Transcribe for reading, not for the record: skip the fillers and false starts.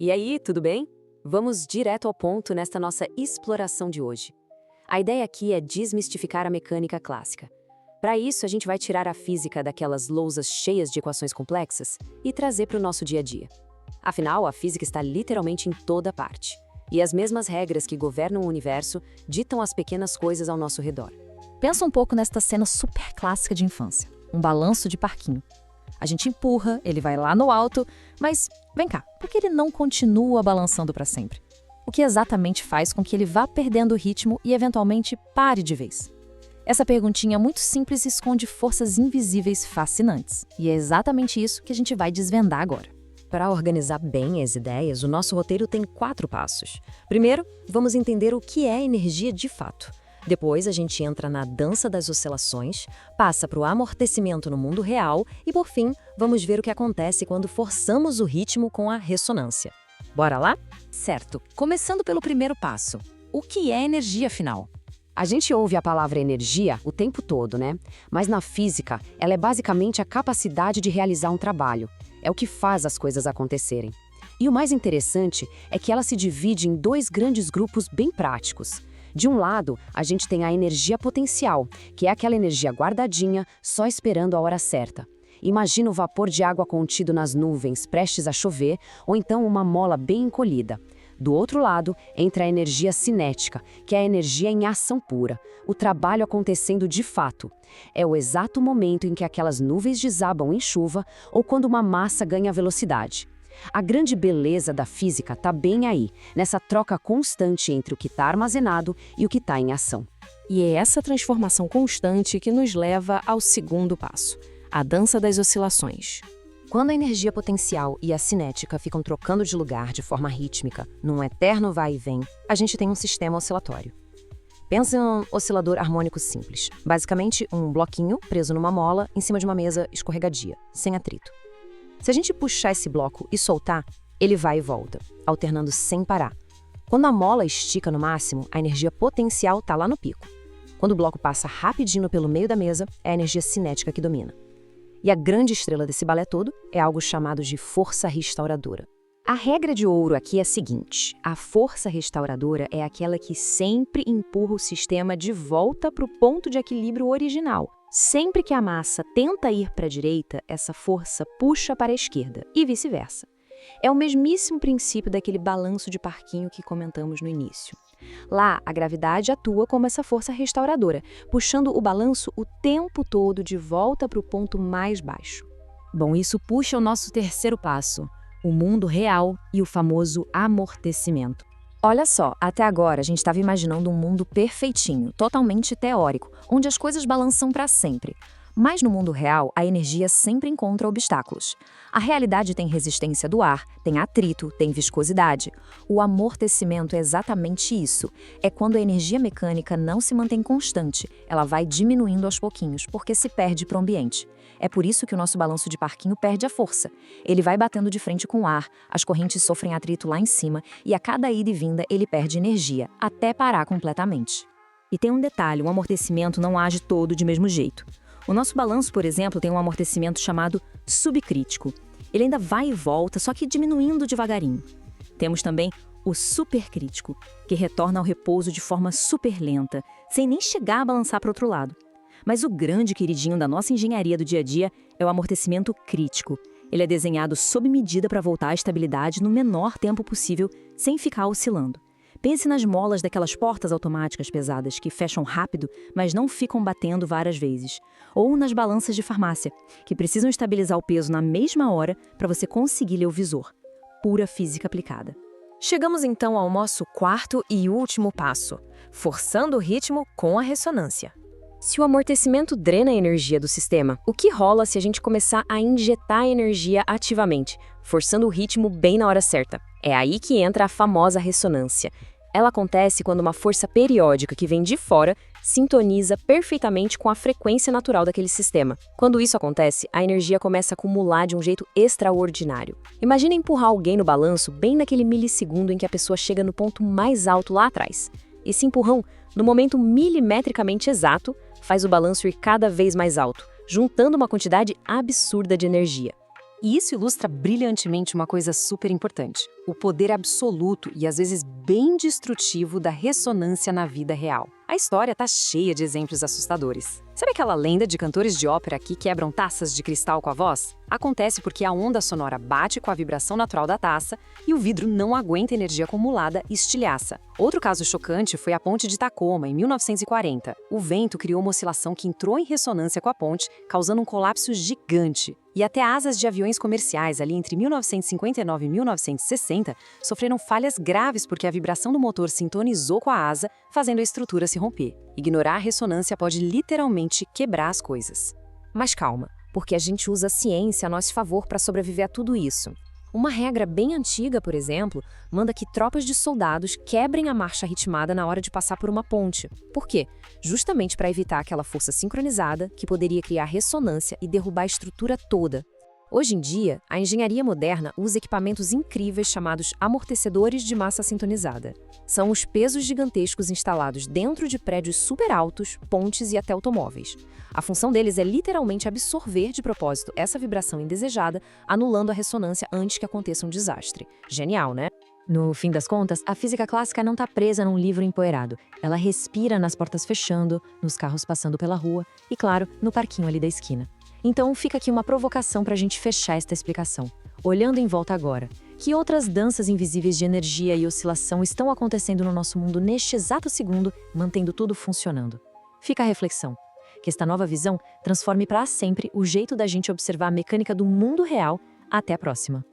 E aí, tudo bem? Vamos direto ao ponto nesta nossa exploração de hoje. A ideia aqui é desmistificar a mecânica clássica. Para isso, a gente vai tirar a física daquelas lousas cheias de equações complexas e trazer para o nosso dia a dia. Afinal, a física está literalmente em toda parte. E as mesmas regras que governam o universo ditam as pequenas coisas ao nosso redor. Pensa um pouco nesta cena super clássica de infância, um balanço de parquinho. A gente empurra, ele vai lá no alto, mas vem cá, por que ele não continua balançando para sempre? O que exatamente faz com que ele vá perdendo o ritmo e eventualmente pare de vez? Essa perguntinha muito simples esconde forças invisíveis fascinantes, e é exatamente isso que a gente vai desvendar agora. Para organizar bem as ideias, o nosso roteiro tem 4 passos. Primeiro, vamos entender o que é energia de fato. Depois, a gente entra na dança das oscilações, passa para o amortecimento no mundo real e, por fim, vamos ver o que acontece quando forçamos o ritmo com a ressonância. Bora lá? Certo. Começando pelo primeiro passo. O que é energia, afinal? A gente ouve a palavra energia o tempo todo, né? Mas na física, ela é basicamente a capacidade de realizar um trabalho. É o que faz as coisas acontecerem. E o mais interessante é que ela se divide em 2 grandes grupos bem práticos. De um lado, a gente tem a energia potencial, que é aquela energia guardadinha, só esperando a hora certa. Imagina o vapor de água contido nas nuvens, prestes a chover, ou então uma mola bem encolhida. Do outro lado, entra a energia cinética, que é a energia em ação pura, o trabalho acontecendo de fato. É o exato momento em que aquelas nuvens desabam em chuva ou quando uma massa ganha velocidade. A grande beleza da física está bem aí, nessa troca constante entre o que está armazenado e o que está em ação. E é essa transformação constante que nos leva ao segundo passo, a dança das oscilações. Quando a energia potencial e a cinética ficam trocando de lugar de forma rítmica, num eterno vai e vem, a gente tem um sistema oscilatório. Pensa em um oscilador harmônico simples, basicamente um bloquinho preso numa mola em cima de uma mesa escorregadia, sem atrito. Se a gente puxar esse bloco e soltar, ele vai e volta, alternando sem parar. Quando a mola estica no máximo, a energia potencial está lá no pico. Quando o bloco passa rapidinho pelo meio da mesa, é a energia cinética que domina. E a grande estrela desse balé todo é algo chamado de força restauradora. A regra de ouro aqui é a seguinte: a força restauradora é aquela que sempre empurra o sistema de volta para o ponto de equilíbrio original. Sempre que a massa tenta ir para a direita, essa força puxa para a esquerda, e vice-versa. É o mesmíssimo princípio daquele balanço de parquinho que comentamos no início. Lá, a gravidade atua como essa força restauradora, puxando o balanço o tempo todo de volta para o ponto mais baixo. Bom, isso puxa o nosso terceiro passo, o mundo real e o famoso amortecimento. Olha só, até agora a gente estava imaginando um mundo perfeitinho, totalmente teórico, onde as coisas balançam para sempre. Mas no mundo real, a energia sempre encontra obstáculos. A realidade tem resistência do ar, tem atrito, tem viscosidade. O amortecimento é exatamente isso. É quando a energia mecânica não se mantém constante, ela vai diminuindo aos pouquinhos, porque se perde para o ambiente. É por isso que o nosso balanço de parquinho perde a força. Ele vai batendo de frente com o ar, as correntes sofrem atrito lá em cima, e a cada ida e vinda ele perde energia, até parar completamente. E tem um detalhe, o amortecimento não age todo de mesmo jeito. O nosso balanço, por exemplo, tem um amortecimento chamado subcrítico. Ele ainda vai e volta, só que diminuindo devagarinho. Temos também o supercrítico, que retorna ao repouso de forma super lenta, sem nem chegar a balançar para o outro lado. Mas o grande queridinho da nossa engenharia do dia a dia é o amortecimento crítico. Ele é desenhado sob medida para voltar à estabilidade no menor tempo possível, sem ficar oscilando. Pense nas molas daquelas portas automáticas pesadas que fecham rápido, mas não ficam batendo várias vezes. Ou nas balanças de farmácia, que precisam estabilizar o peso na mesma hora para você conseguir ler o visor. Pura física aplicada. Chegamos então ao nosso quarto e último passo, forçando o ritmo com a ressonância. Se o amortecimento drena a energia do sistema, o que rola se a gente começar a injetar energia ativamente, forçando o ritmo bem na hora certa? É aí que entra a famosa ressonância. Ela acontece quando uma força periódica que vem de fora sintoniza perfeitamente com a frequência natural daquele sistema. Quando isso acontece, a energia começa a acumular de um jeito extraordinário. Imagina empurrar alguém no balanço bem naquele milissegundo em que a pessoa chega no ponto mais alto lá atrás. Esse empurrão, no momento milimetricamente exato, faz o balanço ir cada vez mais alto, juntando uma quantidade absurda de energia. E isso ilustra brilhantemente uma coisa super importante: o poder absoluto e às vezes bem destrutivo da ressonância na vida real. A história tá cheia de exemplos assustadores. Sabe aquela lenda de cantores de ópera que quebram taças de cristal com a voz? Acontece porque a onda sonora bate com a vibração natural da taça e o vidro não aguenta energia acumulada e estilhaça. Outro caso chocante foi a ponte de Tacoma, em 1940. O vento criou uma oscilação que entrou em ressonância com a ponte, causando um colapso gigante. E até asas de aviões comerciais, ali entre 1959 e 1960, sofreram falhas graves porque a vibração do motor sintonizou com a asa, fazendo a estrutura se romper. Ignorar a ressonância pode literalmente quebrar as coisas. Mas calma, porque a gente usa a ciência a nosso favor para sobreviver a tudo isso. Uma regra bem antiga, por exemplo, manda que tropas de soldados quebrem a marcha ritmada na hora de passar por uma ponte. Por quê? Justamente para evitar aquela força sincronizada que poderia criar ressonância e derrubar a estrutura toda. Hoje em dia, a engenharia moderna usa equipamentos incríveis chamados amortecedores de massa sintonizada. São os pesos gigantescos instalados dentro de prédios super altos, pontes e até automóveis. A função deles é literalmente absorver de propósito essa vibração indesejada, anulando a ressonância antes que aconteça um desastre. Genial, né? No fim das contas, a física clássica não está presa num livro empoeirado. Ela respira nas portas fechando, nos carros passando pela rua e, claro, no parquinho ali da esquina. Então fica aqui uma provocação para a gente fechar esta explicação. Olhando em volta agora, que outras danças invisíveis de energia e oscilação estão acontecendo no nosso mundo neste exato segundo, mantendo tudo funcionando? Fica a reflexão. Que esta nova visão transforme para sempre o jeito da gente observar a mecânica do mundo real. Até a próxima!